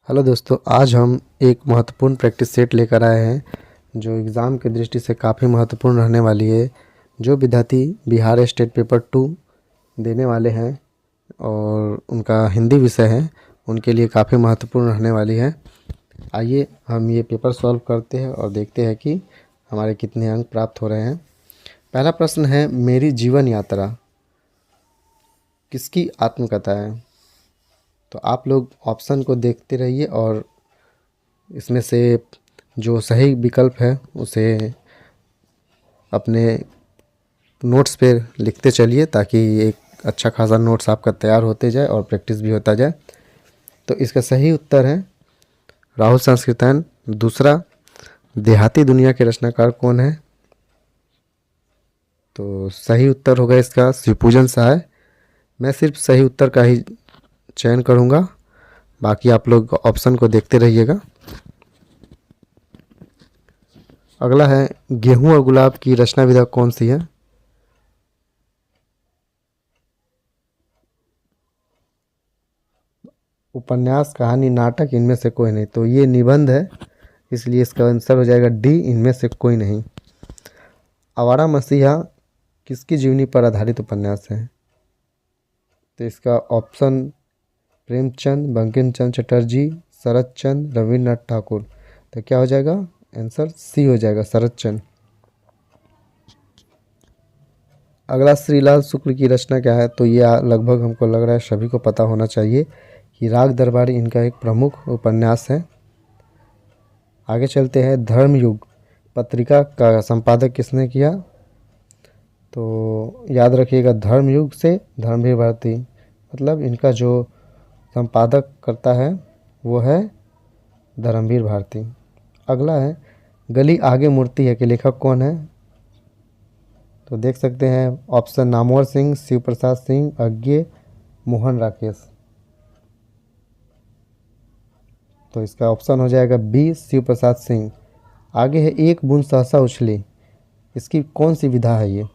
Hello दोस्तों, आज हम एक महत्वपूर्ण प्रैक्टिस सेट लेकर आए हैं जो एग्ज़ाम की दृष्टि से काफ़ी महत्वपूर्ण रहने वाली है। जो विद्यार्थी बिहार स्टेट पेपर 2 देने वाले हैं और उनका हिंदी विषय है, उनके लिए काफ़ी महत्वपूर्ण रहने वाली है। आइए हम ये पेपर सॉल्व करते हैं और देखते हैं कि हमारे कितने अंक प्राप्त हो रहे हैं। पहला प्रश्न है, मेरी जीवन यात्रा किसकी आत्मकथा है? तो आप लोग ऑप्शन को देखते रहिए और इसमें से जो सही विकल्प है उसे अपने नोट्स पे लिखते चलिए ताकि एक अच्छा खासा नोट्स आपका तैयार होते जाए और प्रैक्टिस भी होता जाए। तो इसका सही उत्तर है राहुल संस्कृतन। दूसरा, देहाती दुनिया के रचनाकार कौन है? तो सही उत्तर होगा इसका शिवपूजन सहाय। मैं सिर्फ सही उत्तर का ही चयन करूँगा, बाकी आप लोग ऑप्शन को देखते रहिएगा। अगला है, गेहूं और गुलाब की रचना विधा कौन सी है? उपन्यास, कहानी, नाटक, इनमें से कोई नहीं। तो ये निबंध है, इसलिए इसका आंसर हो जाएगा डी, इनमें से कोई नहीं। आवारा मसीहा किसकी जीवनी पर आधारित उपन्यास है? तो इसका ऑप्शन प्रेमचंद, बंकिम चंद्र चटर्जी, शरत चंद्र, रविन्द्रनाथ ठाकुर। तो क्या हो जाएगा? आंसर सी हो जाएगा, शरत चंद्र। अगला, श्रीलाल शुक्ल की रचना क्या है? तो ये लगभग हमको लग रहा है सभी को पता होना चाहिए कि राग दरबारी इनका एक प्रमुख उपन्यास है। आगे चलते हैं, धर्मयुग पत्रिका का संपादक किसने किया? तो याद रखिएगा, धर्मयुग से धर्मवीर भारती, मतलब इनका जो संपादक करता है वो है धर्मवीर भारती। अगला है, गली आगे मूर्ति है के लेखक कौन है? तो देख सकते हैं ऑप्शन नामवर सिंह, शिव प्रसाद सिंह, अज्ञे, मोहन राकेश। तो इसका ऑप्शन हो जाएगा बी, शिव प्रसाद सिंह। आगे है, एक बूंद सहसा उछली, इसकी कौन सी विधा है ये?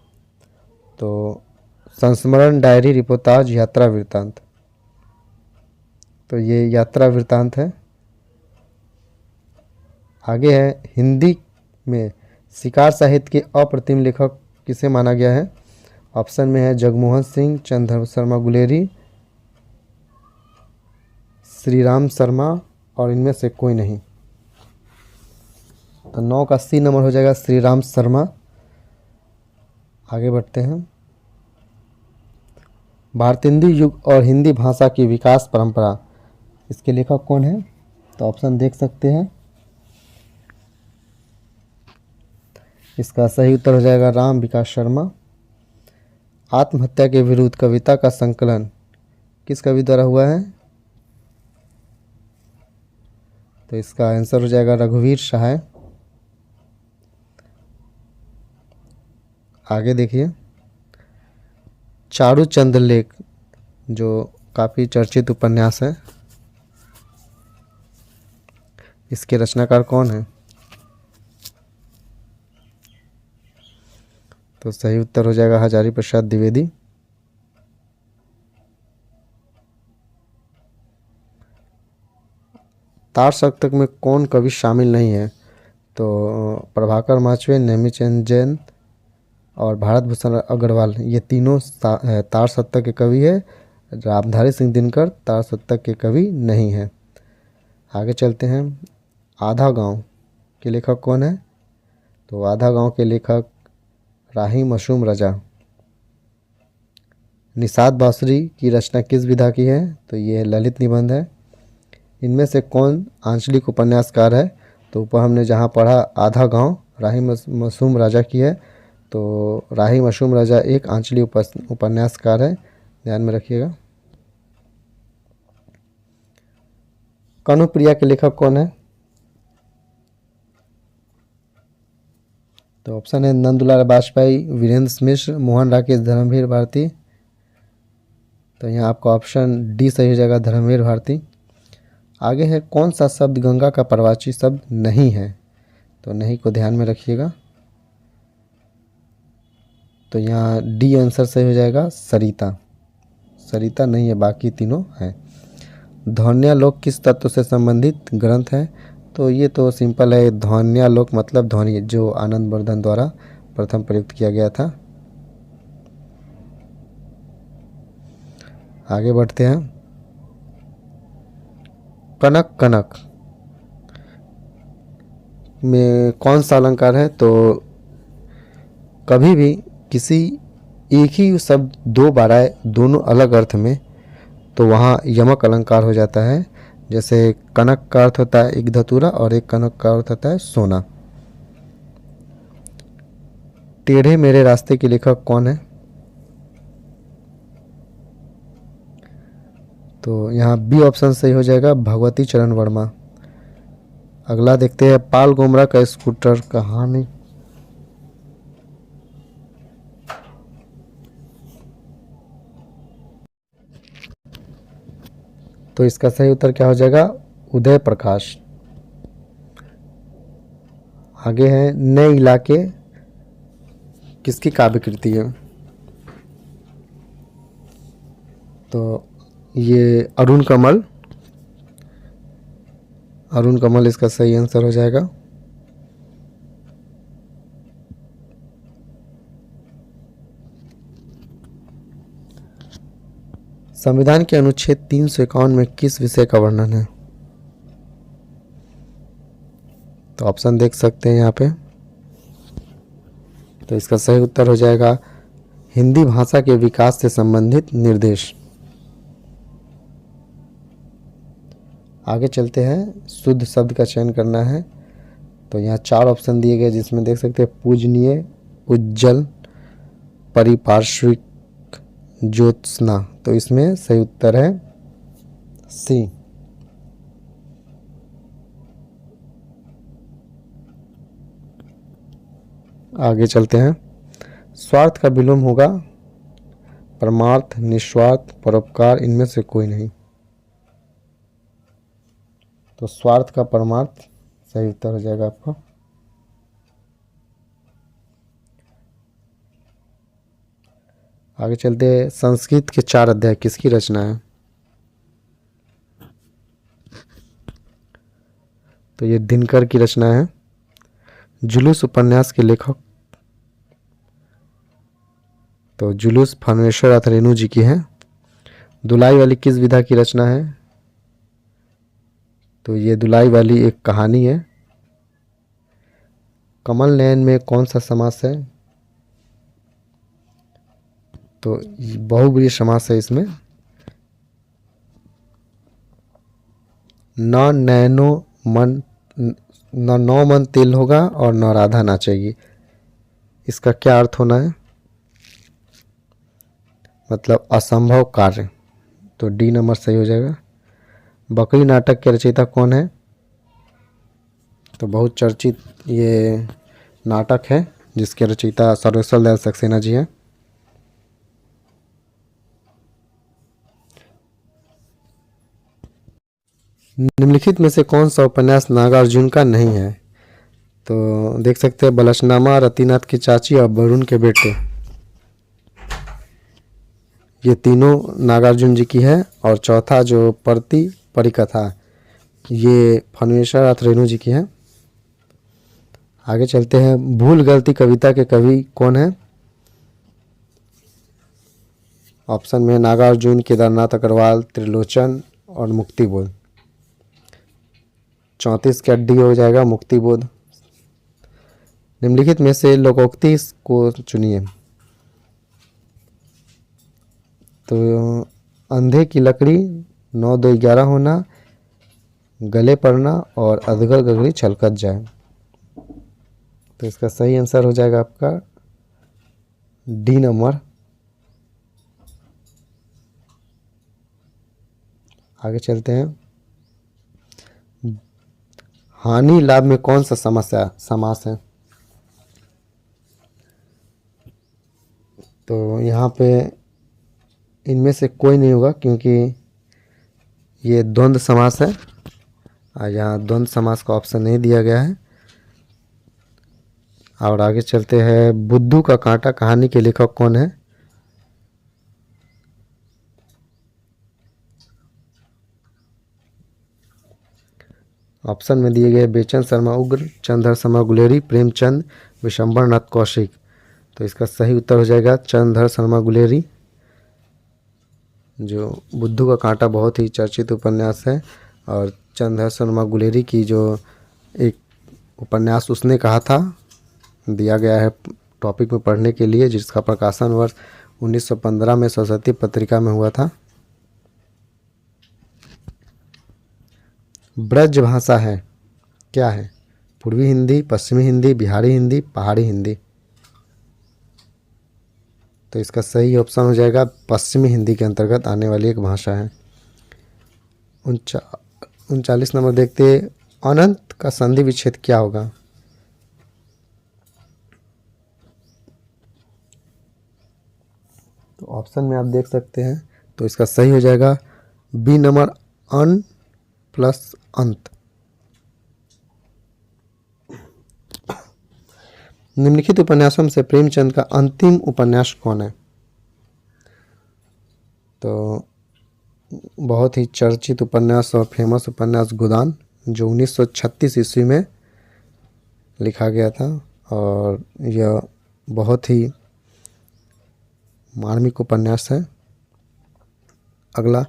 तो संस्मरण, डायरी, रिपोर्टाज, यात्रा वृत्तांत। तो ये यात्रा वृत्तांत है। आगे है, हिंदी में शिकार साहित्य के अप्रतिम लेखक किसे माना गया है? ऑप्शन में है जगमोहन सिंह, चंद्र शर्मा गुलेरी, श्री राम शर्मा, और इनमें से कोई नहीं। तो 9 का सी नंबर हो जाएगा, श्री राम शर्मा। आगे बढ़ते हैं, भारतेंदु युग और हिंदी भाषा की विकास परंपरा, इसके लेखक कौन है? तो ऑप्शन देख सकते हैं। इसका सही उत्तर हो जाएगा राम विकास शर्मा। आत्महत्या के विरुद्ध कविता का संकलन किस कवि द्वारा हुआ है? तो इसका आंसर हो जाएगा रघुवीर सहाय। आगे देखिए, चारू चंद्रलेख जो काफ़ी चर्चित उपन्यास है, इसके रचनाकार कौन है? तो सही उत्तर हो जाएगा हजारी प्रसाद द्विवेदी। तार सप्तक में कौन कवि शामिल नहीं है? तो प्रभाकर माचवे, नेमीचंद जैन और भारत भूषण अग्रवाल, ये तीनों तार सप्तक के कवि है। रामधारी सिंह दिनकर तार सप्तक के कवि नहीं है। आगे चलते हैं, आधा गांव के लेखक कौन है? तो आधा गांव के लेखक राही मशूम रजा। निषाद बांसुरी की रचना किस विधा की है? तो ये ललित निबंध है। इनमें से कौन आंचलिक उपन्यासकार है? तो ऊपर हमने जहाँ पढ़ा आधा गांव राही मशूम राजा की है, तो राही मशूम राजा एक आंचलिक उपन्यासकार है, ध्यान में रखिएगा। कनुप्रिया के लेखक कौन है? तो ऑप्शन है नंदुलाल बाजपेयी, वीरेंद्र मिश्र, मोहन राकेश, धर्मवीर भारती। तो यहाँ आपका ऑप्शन डी सही हो जाएगा, धर्मवीर भारती। आगे है, कौन सा शब्द गंगा का प्रवाची शब्द नहीं है? तो नहीं को ध्यान में रखिएगा। तो यहाँ डी आंसर सही हो जाएगा, सरिता। सरिता नहीं है, बाकी तीनों हैं। ध्वन्यालोक किस तत्व से संबंधित ग्रंथ है? तो ये तो सिंपल है, ध्वन्यालोक मतलब ध्वनि, जो आनंदवर्धन द्वारा प्रथम प्रयुक्त किया गया था। आगे बढ़ते हैं। कनक कनक में कौन सा अलंकार है? तो कभी भी किसी एक ही शब्द दो बार आए दोनों अलग अर्थ में, तो वहाँ यमक अलंकार हो जाता है। जैसे कनक का अर्थ होता है एक धतूरा और एक कनक का अर्थ होता है सोना। टेढ़े मेरे रास्ते के लेखक कौन है? तो यहाँ बी ऑप्शन सही हो जाएगा, भगवती चरण वर्मा। अगला देखते हैं, पाल गोमरा का स्कूटर कहानी। तो इसका सही उत्तर क्या हो जाएगा? उदय प्रकाश। आगे है, नए इलाके किसकी काव्य कृति है? तो ये अरुण कमल, अरुण कमल इसका सही आंसर हो जाएगा। संविधान के अनुच्छेद 351 में किस विषय का वर्णन है? तो ऑप्शन देख सकते हैं यहाँ पे। तो इसका सही उत्तर हो जाएगा हिंदी भाषा के विकास से संबंधित निर्देश। आगे चलते हैं, शुद्ध शब्द का चयन करना है। तो यहाँ 4 ऑप्शन दिए गए, जिसमें देख सकते हैं पूजनीय, उज्जवल, परिपार्श्विक, ज्योत्सना। तो इसमें सही उत्तर है सी। आगे चलते हैं, स्वार्थ का विलोम होगा परमार्थ, निस्वार्थ, परोपकार, इनमें से कोई नहीं। तो स्वार्थ का परमार्थ सही उत्तर हो जाएगा आपका। आगे चलते हैं, संस्कृत के 4 अध्याय किसकी रचना है? तो ये दिनकर की रचना है। जुलूस उपन्यास के लेखक? तो जुलूस फणेश्वर अथ रेणु जी की है। दुलाई वाली किस विधा की रचना है? तो ये दुलाई वाली एक कहानी है। कमल नयन में कौन सा समास है? तो बहुब्रीहि समास है इसमें। न नैनो मन, न नौ मन तेल होगा और न राधा नाचेगी। इसका क्या अर्थ होना है? मतलब असंभव कार्य। तो डी नंबर सही हो जाएगा। बकरी नाटक के रचयिता कौन है? तो बहुत चर्चित ये नाटक है, जिसके रचयिता सर्वेश्वर दयाल सक्सेना जी हैं। निम्नलिखित में से कौन सा उपन्यास नागार्जुन का नहीं है? तो देख सकते हैं, बलशनामा, रतिनाथ की चाची और वरुण के बेटे, ये तीनों नागार्जुन जी की है। और चौथा जो परती परिकथा, ये फणेश्वर अथ रेणु जी की है। आगे चलते हैं, भूल गलती कविता के कवि कौन है? ऑप्शन में नागार्जुन, केदारनाथ अग्रवाल, त्रिलोचन और मुक्तिबोध। 34 का डी हो जाएगा मुक्तिबोध। निम्नलिखित में से लोकोक्ति को चुनिए। तो अंधे की लकड़ी, 9 2 11 होना, गले पड़ना और अधगर गगरी छलकत जाए। तो इसका सही आंसर हो जाएगा आपका डी नंबर। आगे चलते हैं, हानि लाभ में कौन सा समास है? तो यहाँ पे इनमें से कोई नहीं होगा, क्योंकि ये द्वंद्व समास है और यहाँ द्वंद्व समास का ऑप्शन नहीं दिया गया है। और आगे चलते हैं, बुद्धू का कांटा कहानी के लेखक कौन है? ऑप्शन में दिए गए बेचन शर्मा उग्र, चंद्रधर शर्मा गुलेरी, प्रेमचंद, विशंबर नाथ कौशिक। तो इसका सही उत्तर हो जाएगा चंद्रधर शर्मा गुलेरी। जो बुद्धू का कांटा बहुत ही चर्चित उपन्यास है, और चंद्रधर शर्मा गुलेरी की जो एक उपन्यास उसने कहा था दिया गया है टॉपिक में पढ़ने के लिए, जिसका प्रकाशन वर्ष 1915 में सरस्वती पत्रिका में हुआ था। ब्रज भाषा है क्या है? पूर्वी हिंदी, पश्चिमी हिंदी, बिहारी हिंदी, पहाड़ी हिंदी। तो इसका सही ऑप्शन हो जाएगा पश्चिमी हिंदी के अंतर्गत आने वाली एक भाषा है। 39 नंबर देखते हैं, अनंत का संधि विच्छेद क्या होगा? तो ऑप्शन में आप देख सकते हैं, तो इसका सही हो जाएगा बी नंबर, अन प्लस अंत। निम्नलिखित उपन्यासों से प्रेमचंद का अंतिम उपन्यास कौन है? तो बहुत ही चर्चित उपन्यास और फेमस उपन्यास गोदान, जो 1936 ईस्वी में लिखा गया था, और यह बहुत ही मार्मिक उपन्यास है। अगला,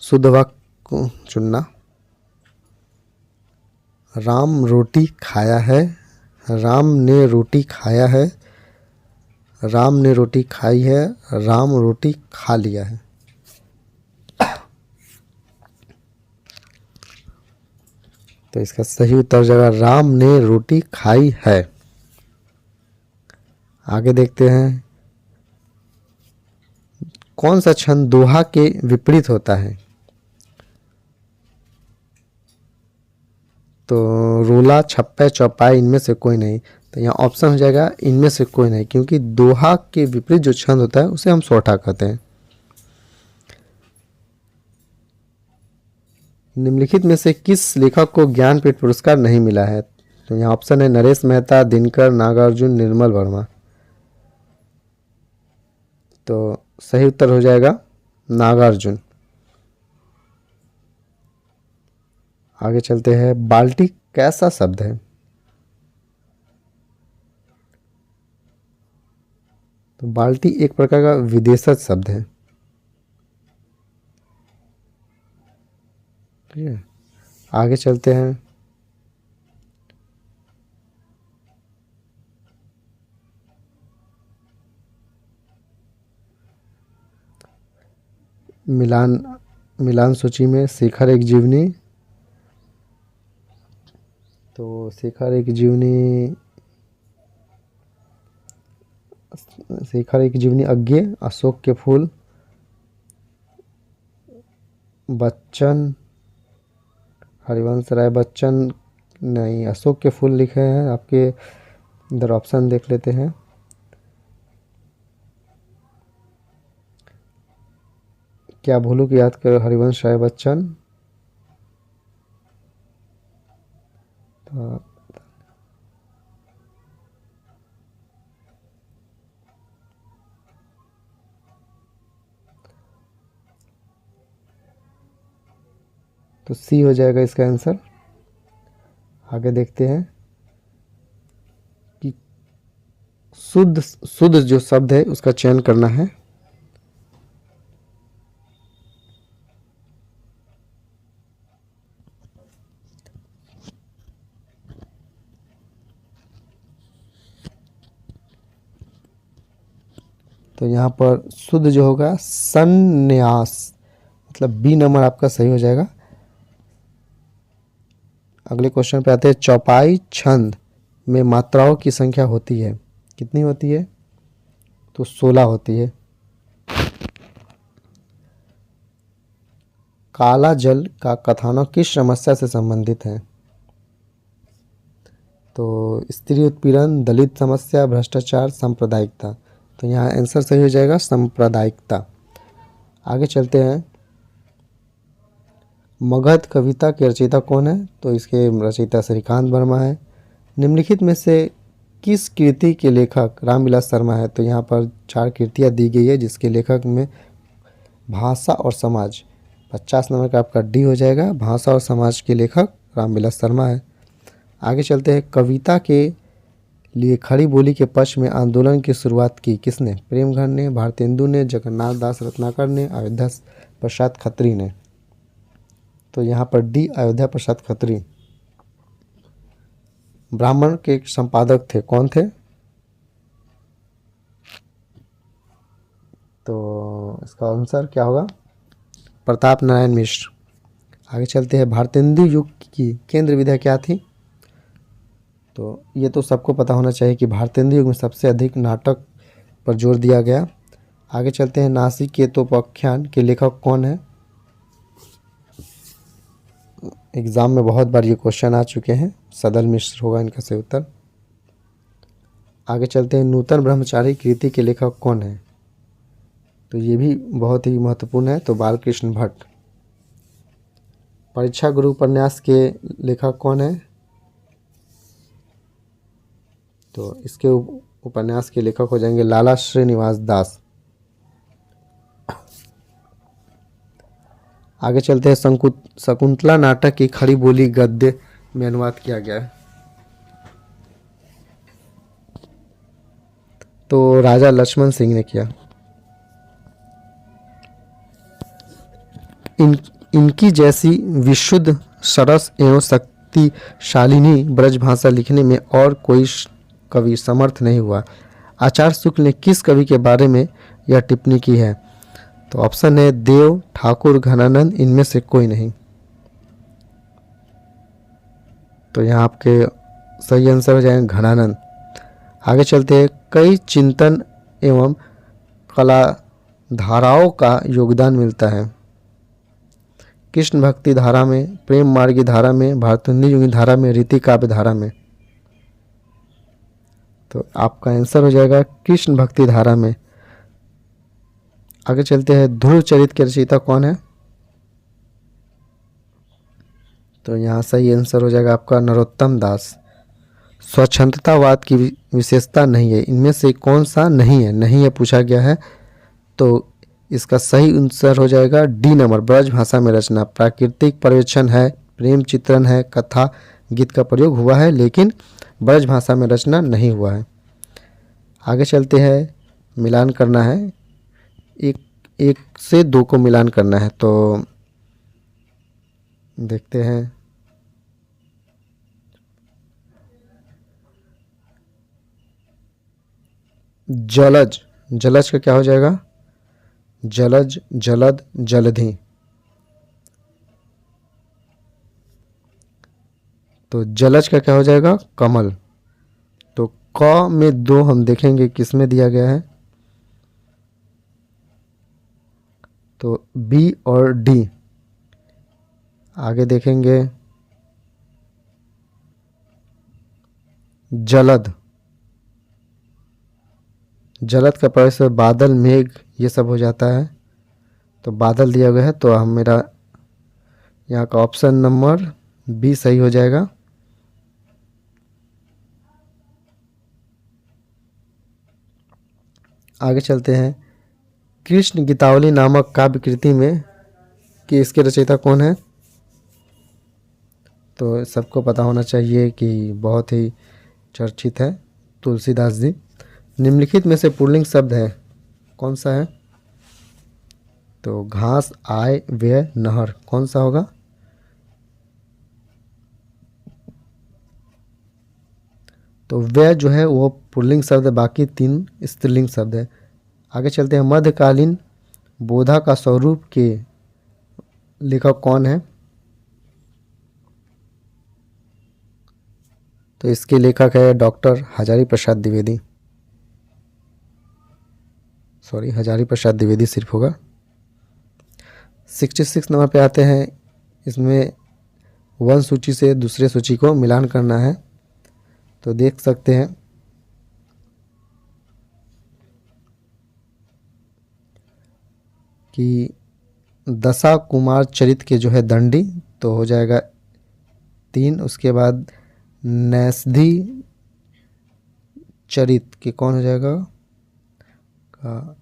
शुद्ध वाक्य को चुनना। राम रोटी खाया है, राम ने रोटी खाया है, राम ने रोटी खाई है, राम रोटी खा लिया है। तो इसका सही उत्तर हो जाएगा राम ने रोटी खाई है। आगे देखते हैं, कौन सा छंद दोहा के विपरीत होता है? तो रोला, छप्पे, चौपाई, इनमें से कोई नहीं। तो यहाँ ऑप्शन हो जाएगा इनमें से कोई नहीं, क्योंकि दोहा के विपरीत जो छंद होता है उसे हम सोठा कहते हैं। निम्नलिखित में से किस लेखक को ज्ञानपीठ पुरस्कार नहीं मिला है? तो यहाँ ऑप्शन है नरेश मेहता, दिनकर, नागार्जुन, निर्मल वर्मा। तो सही उत्तर हो जाएगा नागार्जुन। आगे चलते हैं, बाल्टी कैसा शब्द है? तो बाल्टी एक प्रकार का विदेशज शब्द है। ठीक है, आगे चलते हैं। मिलान सूची में शिखर एक जीवनी। तो शिखर एक जीवनी अज्ञे, अशोक के फूल, बच्चन, हरिवंश राय बच्चन नहीं, अशोक के फूल लिखे हैं आपके। इधर ऑप्शन देख लेते हैं। क्या भूलू कि याद करो, हरिवंश राय बच्चन। तो सी हो जाएगा इसका आंसर। आगे देखते हैं कि शुद्ध जो शब्द है उसका चयन करना है। तो यहाँ पर शुद्ध जो होगा संन्यास, मतलब बी नंबर आपका सही हो जाएगा। अगले क्वेश्चन पे आते हैं, चौपाई छंद में मात्राओं की संख्या होती है, कितनी होती है? तो 16 होती है। काला जल का कथानक किस समस्या से संबंधित है? तो स्त्री उत्पीड़न, दलित समस्या, भ्रष्टाचार, सांप्रदायिकता। तो यहाँ आंसर सही हो जाएगा सांप्रदायिकता। आगे चलते हैं, मगध कविता के रचयिता कौन है? तो इसके रचयिता श्रीकांत वर्मा है। निम्नलिखित में से किस कृति के लेखक रामविलास शर्मा है? तो यहाँ पर 4 कृतियाँ दी गई है, जिसके लेखक में भाषा और समाज 50 नंबर का आपका डी हो जाएगा। भाषा और समाज के लेखक रामविलास शर्मा है। आगे चलते हैं। कविता के लिए खड़ी बोली के पक्ष में आंदोलन की शुरुआत की किसने? प्रेमघर ने, भारतेंदु ने, जगन्नाथ दास रत्नाकर ने, अयोध्या प्रसाद खत्री ने। तो यहाँ पर डी अयोध्या प्रसाद खत्री। ब्राह्मण के संपादक थे, कौन थे? तो इसका आंसर क्या होगा? प्रताप नारायण मिश्र। आगे चलते हैं। भारतेंदु युग की केंद्र विधा क्या थी? तो ये तो सबको पता होना चाहिए कि भारतेंदु युग में सबसे अधिक नाटक पर जोर दिया गया। आगे चलते हैं। नासिकेतोपाख्यान के लेखक कौन है? एग्जाम में बहुत बार ये क्वेश्चन आ चुके हैं। सदल मिश्र होगा इनका सही उत्तर। आगे चलते हैं। नूतन ब्रह्मचारी कृति के लेखक कौन है? तो ये भी बहुत ही महत्वपूर्ण है, तो बालकृष्ण भट्ट। परीक्षा गुरु उपन्यास के लेखक कौन है? तो इसके उपन्यास के लेखक हो जाएंगे लाला श्रीनिवास दास। आगे चलते हैं। शकुंतला नाटक की खड़ी बोली गद्य में अनुवाद किया गया है। तो राजा लक्ष्मण सिंह ने किया। इनकी जैसी विशुद्ध, सरस एवं शक्तिशालिनी ब्रजभाषा लिखने में और कोई कवि समर्थ नहीं हुआ। आचार्य शुक्ल ने किस कवि के बारे में यह टिप्पणी की है? तो ऑप्शन है देव, ठाकुर, घनानंद, इनमें से कोई नहीं। तो यहाँ आपके सही आंसर हो जाएंगे घनानंद। आगे चलते हैं। कई चिंतन एवं कला धाराओं का योगदान मिलता है। कृष्ण भक्ति धारा में, प्रेम मार्गी धारा में, भारतेंदु युगी धारा में, रीति काव्य धारा में। तो आपका आंसर हो जाएगा कृष्ण भक्ति धारा में। आगे चलते हैं। ध्रुव चरित के रचयिता कौन है? तो यहाँ सही आंसर हो जाएगा आपका नरोत्तम दास। स्वच्छंदतावाद की विशेषता नहीं है, इनमें से कौन सा नहीं है? नहीं है पूछा गया है, तो इसका सही आंसर हो जाएगा डी नंबर, ब्रज भाषा में रचना। प्राकृतिक पर्यवेक्षण है, प्रेम चित्रण है, कथा गीत का प्रयोग हुआ है, लेकिन ब्रज भाषा में रचना नहीं हुआ है। आगे चलते हैं। मिलान करना है, एक से दो को मिलान करना है, तो देखते हैं। जलज, जलज का क्या हो जाएगा? जलज, जलद, जलधि। तो जलज का क्या हो जाएगा? कमल। तो क में दो हम देखेंगे किस में दिया गया है, तो बी और डी। आगे देखेंगे। जलद, जलद का प्रयोग से बादल, मेघ ये सब हो जाता है, तो बादल दिया गया है, तो हम मेरा यहाँ का ऑप्शन नंबर बी सही हो जाएगा। आगे चलते हैं। कृष्ण गीतावली नामक काव्य कृति में कि इसके रचयिता कौन है? तो सबको पता होना चाहिए कि बहुत ही चर्चित है, तुलसीदास जी। निम्नलिखित में से पुल्लिंग शब्द है, कौन सा है? तो घास, आय, व्यय, नहर, कौन सा होगा? तो व्यय जो है वो पुल्लिंग शब्द है, बाकी तीन स्त्रीलिंग शब्द है। आगे चलते हैं। मध्यकालीन बोधा का स्वरूप के लेखक कौन है? तो इसके लेखक है डॉक्टर हजारी प्रसाद द्विवेदी। सॉरी, हजारी प्रसाद द्विवेदी सिर्फ होगा। 66 नंबर पे आते हैं। इसमें वन सूची से दूसरे सूची को मिलान करना है, तो देख सकते हैं कि दशा कुमार चरित के जो है दंडी, तो हो जाएगा 3। उसके बाद नैषधि चरित के कौन हो जाएगा? का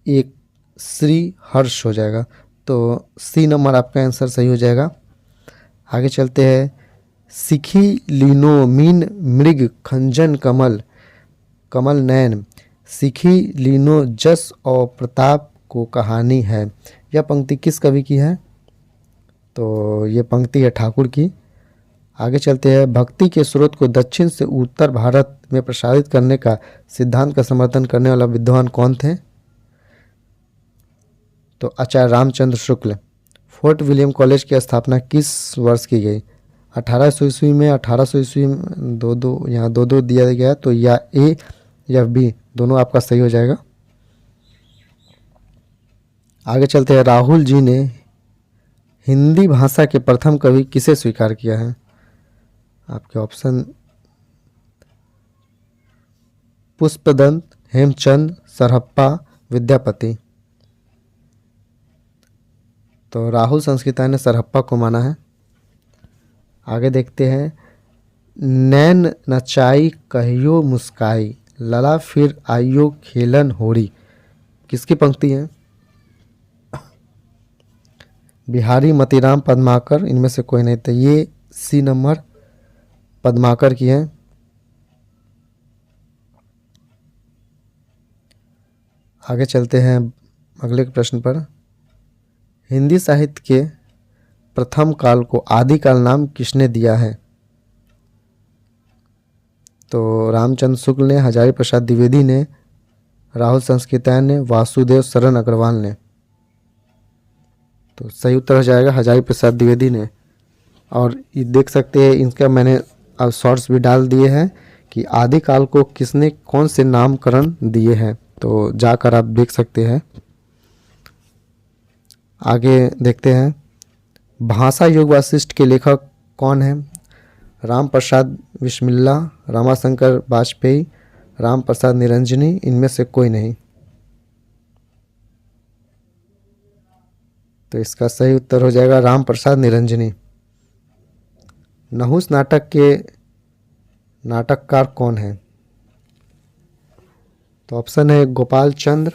1 श्री हर्ष हो जाएगा। तो सी नंबर आपका आंसर सही हो जाएगा। आगे चलते हैं। सिखी लीनो मीन मृग खंजन कमल कमल नयन, सिखी लीनो जस और प्रताप को कहानी है। यह पंक्ति किस कवि की है? तो ये पंक्ति है ठाकुर की। आगे चलते हैं। भक्ति के स्रोत को दक्षिण से उत्तर भारत में प्रसारित करने का सिद्धांत का समर्थन करने वाला विद्वान कौन थे? तो आचार्य Ramchandra Shukla. Fort William college की स्थापना किस वर्ष की गई? 1800 ईस्वी में, 1800 ईस्वी में, दो यहाँ दो दिया गया, तो या ए या बी दोनों आपका सही हो जाएगा। आगे चलते हैं। राहुल जी ने हिंदी भाषा के प्रथम कवि किसे स्वीकार किया है? आपके ऑप्शन पुष्पदंत, हेमचंद, सरहप्पा, विद्यापति। तो राहुल संस्कृता ने सरहप्पा को माना है। आगे देखते हैं। नैन नचाई कहियो मुस्काई, लला फिर आइयो खेलन होरी, किसकी पंक्ति है? बिहारी, मतीराम, पद्माकर, इनमें से कोई नहीं। तो ये सी नंबर पद्माकर की है। आगे चलते हैं अगले प्रश्न पर। हिंदी साहित्य के प्रथम काल को आदिकाल नाम किसने दिया है? तो रामचंद्र शुक्ल ने, हजारी प्रसाद द्विवेदी ने, राहुल संस्कृतायन ने, वासुदेव शरण अग्रवाल ने। तो सही उत्तर हो जाएगा हजारी प्रसाद द्विवेदी ने। और ये देख सकते हैं, इनका मैंने अब शॉर्ट्स भी डाल दिए हैं कि आदिकाल को किसने कौन से नामकरण दिए हैं, तो जाकर आप देख सकते हैं। आगे देखते हैं। भाषा योग वासिष्ठ के लेखक कौन है? राम प्रसाद बिस्मिल्ला, रामाशंकर वाजपेयी, राम प्रसाद निरंजनी, इनमें से कोई नहीं। तो इसका सही उत्तर हो जाएगा राम प्रसाद निरंजनी। नहुस नाटक के नाटककार कौन है? तो ऑप्शन है गोपाल चंद्र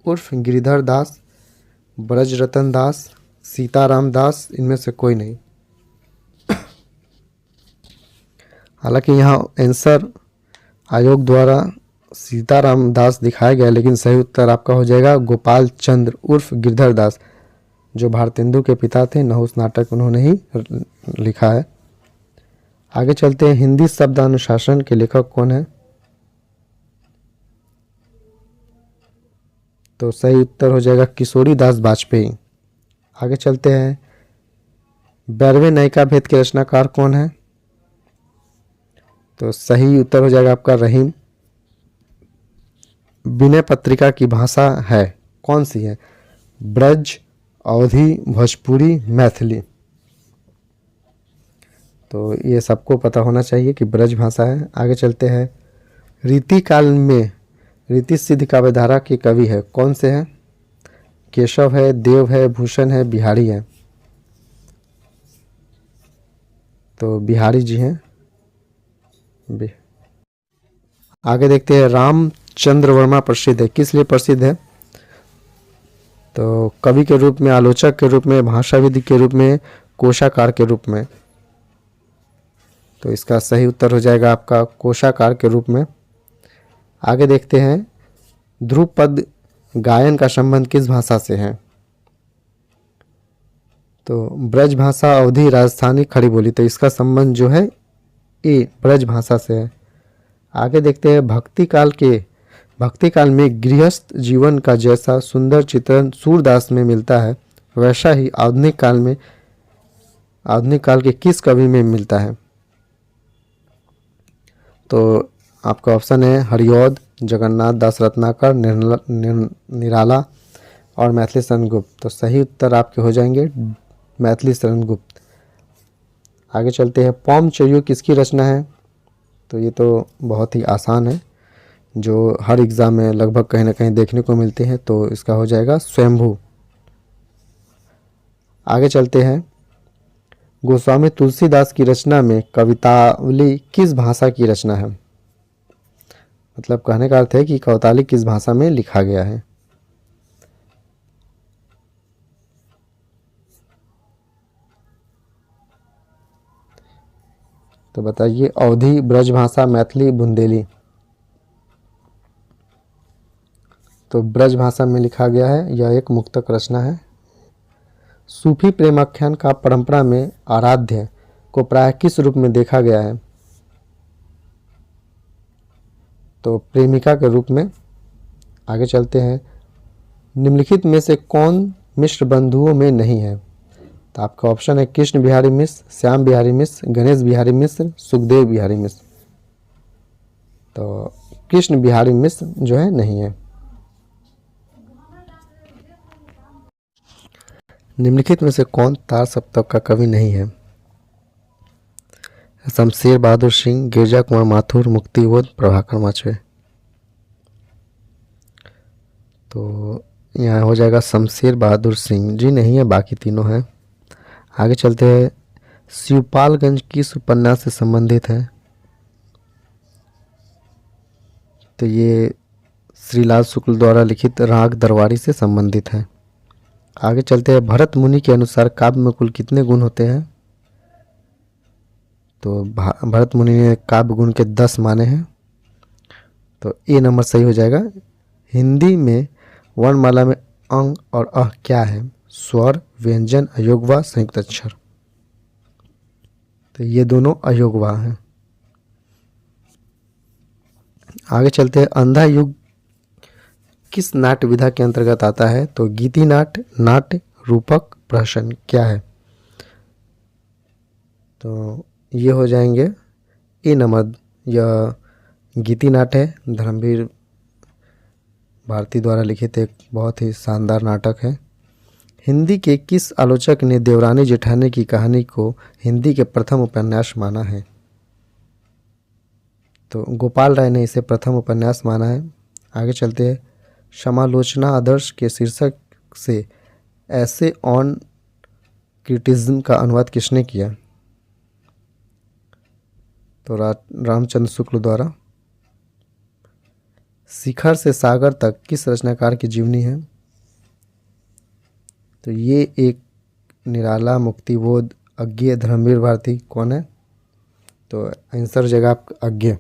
उर्फ गिरिधर दास, ब्रजरतन दास, सीताराम दास, इनमें से कोई नहीं। हालांकि यहाँ आंसर आयोग द्वारा सीताराम दास दिखाया गया, लेकिन सही उत्तर आपका हो जाएगा गोपाल चंद्र उर्फ गिरधर दास, जो भारतेंदु के पिता थे। नहुस नाटक उन्होंने ही लिखा है। आगे चलते हैं। हिंदी शब्द अनुशासन के लेखक कौन है? तो सही उत्तर हो जाएगा किशोरी दास वाजपेयी। आगे चलते हैं। 12वें नायिका भेद के रचनाकार कौन है? तो सही उत्तर हो जाएगा आपका रहीम। विनय पत्रिका की भाषा है कौन सी है? ब्रज, अवधी, भोजपुरी, मैथिली। तो ये सबको पता होना चाहिए कि ब्रज भाषा है। आगे चलते हैं। रीति काल में रीति सिद्ध काव्यधारा के कवि है कौन से हैं? केशव है, देव है, भूषण है, बिहारी है। तो बिहारी जी हैं। आगे देखते हैं। रामचंद्र वर्मा प्रसिद्ध है, किस लिए प्रसिद्ध है? तो कवि के रूप में, आलोचक के रूप में, भाषाविद के रूप में, कोशाकार के रूप में। तो इसका सही उत्तर हो जाएगा आपका कोशाकार के रूप में। आगे देखते हैं। ध्रुपद गायन का संबंध किस भाषा से है? तो ब्रज भाषा, अवधी, राजस्थानी, खड़ी बोली। तो इसका संबंध जो है ए ब्रज भाषा से है। आगे देखते हैं। भक्ति काल में गृहस्थ जीवन का जैसा सुंदर चित्रण सूरदास में मिलता है, वैसा ही आधुनिक काल के किस कवि में मिलता है? तो आपका ऑप्शन है हरिऔध, जगन्नाथ दास रत्नाकर, निराला और मैथिली शरण गुप्त। तो सही उत्तर आपके हो जाएंगे मैथिली शरण गुप्त। आगे चलते हैं। पौम चरियो किसकी रचना है? तो ये तो बहुत ही आसान है, जो हर एग्ज़ाम में लगभग कहीं ना कहीं देखने को मिलते हैं। तो इसका हो जाएगा स्वयंभू। आगे चलते हैं। गोस्वामी तुलसीदास की रचना में कवितावली किस भाषा की रचना है? मतलब कहने का अर्थ है कि कवितावली किस भाषा में लिखा गया है? तो बताइए अवधी, ब्रजभाषा, मैथिली, बुंदेली। तो ब्रजभाषा में लिखा गया है, यह एक मुक्तक रचना है। सूफी प्रेमाख्यान का परंपरा में आराध्य को प्राय किस रूप में देखा गया है? तो प्रेमिका के रूप में। आगे चलते हैं, निम्नलिखित में से कौन मिश्र बंधुओं में नहीं है? तो आपका ऑप्शन है कृष्ण बिहारी मिश्र, श्याम बिहारी मिश्र, गणेश बिहारी मिश्र, सुखदेव बिहारी मिश्र। तो कृष्ण बिहारी मिश्र जो है नहीं है। निम्नलिखित में से कौन तार सप्तक का कवि नहीं है? शमशेर बहादुर सिंह, गिरजा कुमार माथुर, मुक्तिबोध, प्रभाकर माचवे। तो यहाँ हो जाएगा शमशेर बहादुर सिंह जी नहीं है, बाकी तीनों हैं। आगे चलते हैं, शिवपालगंज किस उपन्यास से संबंधित है? तो ये श्रीलाल शुक्ल द्वारा लिखित राग दरबारी से संबंधित है। आगे चलते हैं, भरत मुनि के अनुसार काव्य में कुल कितने गुण होते हैं? तो भरत मुनि ने काव्य गुण के 10 माने हैं। तो ए नंबर सही हो जाएगा। हिंदी में वर्णमाला में अंग और अह क्या है? स्वर, व्यंजन, अयोगवा, संयुक्त अक्षर। तो ये दोनों अयोगवा हैं। आगे चलते हैं, अंधा युग किस नाट्य विधा के अंतर्गत आता है? तो गीति नाट्य, नाट्य, रूपक, प्रहसन क्या है? तो ये हो जाएंगे ए नंबर। यह गीति नाट्य है, धर्मवीर भारती द्वारा लिखित एक बहुत ही शानदार नाटक है। हिंदी के किस आलोचक ने देवरानी जेठानी की कहानी को हिंदी के प्रथम उपन्यास माना है? तो गोपाल राय ने इसे प्रथम उपन्यास माना है। आगे चलते हैं, समालोचना आदर्श के शीर्षक से ऐसे ऑन क्रिटिज्म का अनुवाद किसने किया? तो रामचंद्र शुक्ल द्वारा। शिखर से सागर तक किस रचनाकार की जीवनी है? तो ये एक निराला, मुक्तिबोध, अज्ञेय, धर्मवीर भारती कौन है? तो आंसर जगह अज्ञेय।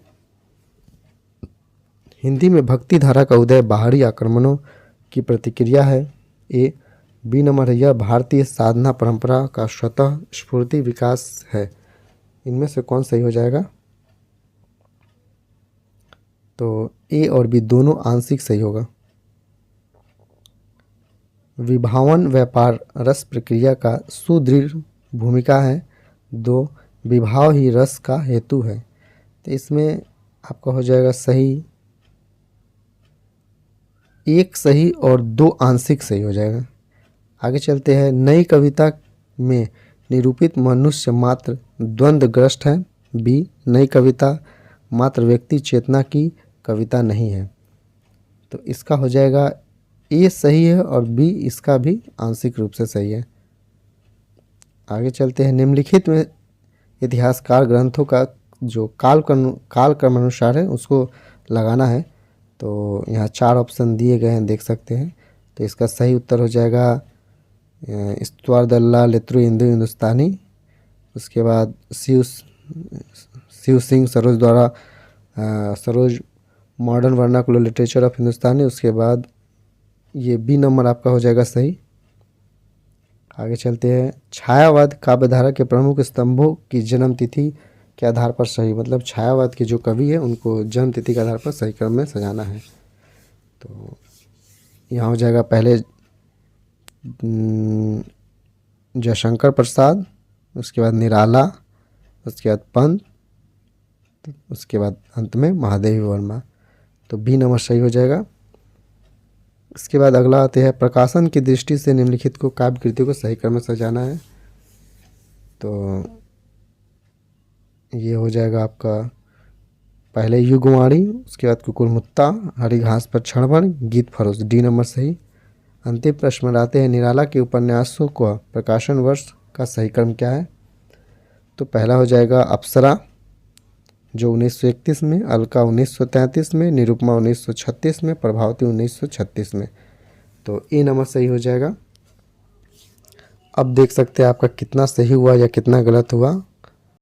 हिंदी में भक्ति धारा का उदय बाहरी आक्रमणों की प्रतिक्रिया है। ए बी नंबर है, यह भारतीय साधना परंपरा का स्वतः स्फूर्ति विकास है। इनमें से कौन सही हो जाएगा? तो ए और बी दोनों आंशिक सही होगा। विभावन व्यापार रस प्रक्रिया का सुदृढ़ भूमिका है। 2 विभाव ही रस का हेतु है। तो इसमें आपका हो जाएगा सही, एक सही और 2 आंशिक सही हो जाएगा। आगे चलते हैं, नई कविता में निरूपित मनुष्य मात्र द्वंद्वग्रस्त है। बी नई कविता मात्र व्यक्ति चेतना की कविता नहीं है। तो इसका हो जाएगा ए सही है और बी इसका भी आंशिक रूप से सही है। आगे चलते हैं, निम्नलिखित में इतिहासकार ग्रंथों का जो काल क्रम अनुसार है उसको लगाना है। तो यहाँ 4 ऑप्शन दिए गए हैं, देख सकते हैं। तो इसका सही उत्तर हो जाएगा इस्तवारदल्ला, लेत्रु, हिंदू, हिंदुस्तानी। उसके बाद शिव सिंह सरोज द्वारा Saroj modern vernacular literature of Hindustani. उसके बाद ये बी नंबर आपका हो जाएगा सही। आगे चलते हैं, छायावाद काव्यधारा के प्रमुख स्तंभों की जन्म तिथि के आधार पर सही, मतलब छायावाद के जो कवि है उनको जन्म तिथि के आधार पर सही क्रम में सजाना है। तो यहाँ हो जाएगा पहले जयशंकर प्रसाद, उसके बाद निराला, उसके बाद पंत, उसके बाद अंत में महादेवी वर्मा। तो बी नंबर सही हो जाएगा। इसके बाद अगला आते हैं, प्रकाशन की दृष्टि से निम्नलिखित को काव्य कृति को सही क्रम में सजाना है। तो ये हो जाएगा आपका पहले युगवाणी, उसके बाद कुकुरमुत्ता, हरी घास पर क्षणभर, गीत फरोश। डी नंबर सही। अंतिम प्रश्न में आते हैं, निराला के उपन्यासों का प्रकाशन वर्ष का सही क्रम क्या है? तो पहला हो जाएगा अप्सरा जो 1931 में, अलका 1933 में, निरुपमा 1936 में, प्रभावती 1936 में। तो ए नंबर सही हो जाएगा। अब देख सकते हैं आपका कितना सही हुआ या कितना गलत हुआ।